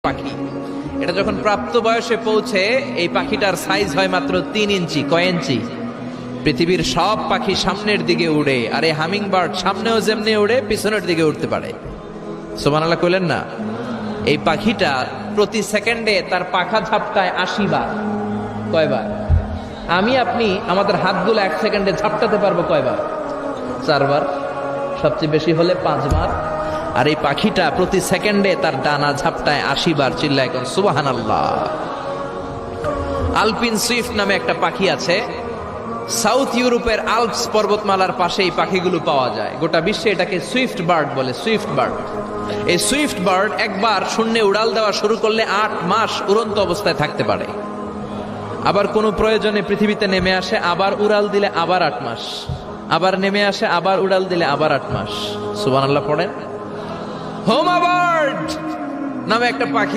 পাখি এটা যখন প্রাপ্ত বয়সে পৌঁছে এই পাখিটার সাইজ হয় মাত্র 3 ইঞ্চি। কয় ইঞ্চি? পৃথিবীর সব পাখি সামনের দিকে উড়ে, আর এই হামিং বার্ড সামনেও যেমনি উড়ে পিছনের দিকে উঠতে পারে। সুবহানাল্লাহ কইলেন না? এই পাখিটা প্রতি সেকেন্ডে তার পাখা ঝাপটায় 80 বার। কয়বার? আমি আপনি আমাদের হাতগুলো 1 সেকেন্ডে ঝাপটাতে পারবো কয়বার? 4 বার, সবচেয়ে বেশি হলে 5 বার। আর এই পাখিটা প্রতি সেকেন্ডে তার ডানা ঝাপটায় 80 বার। চিল্লায় কোন সুবহানাল্লাহ। আলপিন সুইফট নামে একটা পাখি আছে, সাউথ ইউরোপের আল্পস পর্বতমালার পাশে এই পাখিগুলো পাওয়া যায়। গোটা বিশ্বে এটাকে সুইফট বার্ড বলে, সুইফট বার্ড। এই সুইফট বার্ড একবার শূন্যে উড়াল দেওয়া শুরু করলে 8 মাস উড়ন্ত অবস্থায় থাকতে পারে। আবার কোনো প্রয়োজনে পৃথিবীতে নেমে আসে, আবার উড়াল দিলে আবার 8 মাস, আবার নেমে আসে, আবার উড়াল দিলে আবার 8 মাস। সুবহানাল্লাহ পড়েন। হোমা বার্ড নামে একটা পাখি